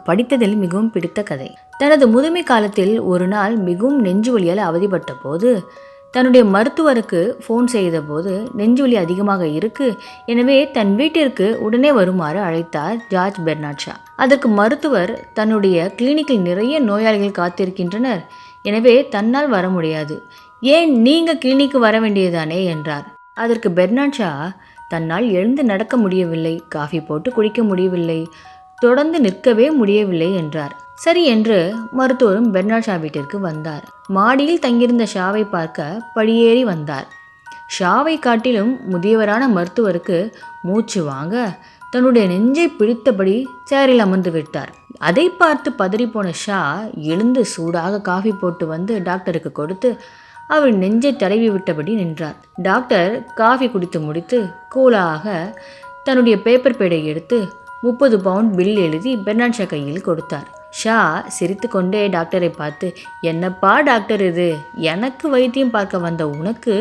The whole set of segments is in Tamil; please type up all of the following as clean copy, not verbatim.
படித்ததில் மிகவும் பிடித்த கதை. தனது முதுமை காலத்தில் ஒரு நாள் மிகவும் நெஞ்சுவலியால் அவதிப்பட்ட போது தன்னுடைய மருத்துவருக்கு ஃபோன் செய்த போது நெஞ்சுவலி அதிகமாக இருக்கு, எனவே தன் வீட்டிற்கு உடனே வருமாறு அழைத்தார் ஜார்ஜ் பெர்னார்ட் ஷா. அதற்கு மருத்துவர், தன்னுடைய கிளினிக்கில் நிறைய நோயாளிகள் காத்திருக்கின்றனர், எனவே தன்னால் வர முடியாது, ஏன் நீங்கள் கிளினிக்கு வர வேண்டியதானே என்றார். அதற்கு பெர்னார்ட் ஷா, தன்னால் எழுந்து நடக்க முடியவில்லை, காஃபி போட்டு குடிக்க முடியவில்லை, தொடர்ந்து நிற்கவே முடியவில்லை என்றார். சரி என்று மருத்துவரும் பெர்னார்ட் ஷா வீட்டிற்கு வந்தார். மாடியில் தங்கியிருந்த ஷாவை பார்க்க படியேறி வந்தார். ஷாவை காட்டிலும் முதியவரான மருத்துவருக்கு மூச்சு வாங்க தன்னுடைய நெஞ்சை பிடித்தபடி சேரில் அமர்ந்து விட்டார். அதை பார்த்து பதறிப்போன ஷா எழுந்து சூடாக காஃபி போட்டு வந்து டாக்டருக்கு கொடுத்து அவர் நெஞ்சை தடவி விட்டபடி நின்றார். டாக்டர் காஃபி குடித்து முடித்து கூலாக தன்னுடைய பேப்பர் பேடை எடுத்து 30 பவுண்ட் பில் எழுதி பெர்னார்ட் ஷா கையில் கொடுத்தார். ஷா சிரித்து கொண்டே டாக்டரை பார்த்து, என்னப்பா டாக்டர் இது, எனக்கு வைத்தியம் பார்க்க வந்த உனக்கு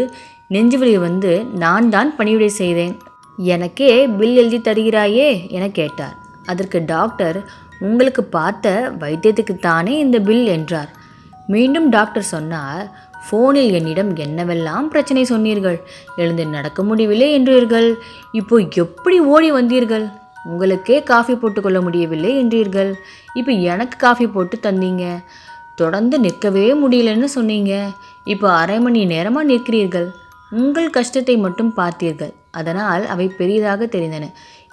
நெஞ்சுவலி வந்து நான் தான் பணிவிடை செய்தேன், எனக்கே பில் எழுதி தருகிறாயே என கேட்டார். அதற்கு டாக்டர், உங்களுக்கு பார்த்த வைத்தியத்துக்குத்தானே இந்த பில் என்றார். மீண்டும் டாக்டர் சொன்னார், ஃபோனில் என்னிடம் என்னவெல்லாம் பிரச்சனை சொன்னீர்கள், எழுந்து நடக்க முடியவில்லை என்றீர்கள், இப்போ எப்படி ஓடி வந்தீர்கள், உங்களுக்கே காஃபி போட்டுக்கொள்ள முடியவில்லை என்றீர்கள், இப்போ எனக்கு காஃபி போட்டு தந்தீங்க, தொடர்ந்து நிற்கவே முடியலன்னு சொன்னீங்க, இப்போ அரை மணி நேரமாக நிற்கிறீர்கள், உங்கள் கஷ்டத்தை மட்டும் பார்த்தீர்கள், அதனால் அவை பெரியதாக தெரிந்தன,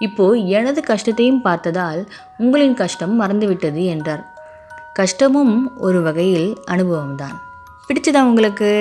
இப்போ எனது கஷ்டத்தையும் பார்த்ததால் உங்களின் கஷ்டம் மறந்துவிட்டது என்றார். கஷ்டமும் ஒரு வகையில் அனுபவம்தான். பிடிச்சதா உங்களுக்கு?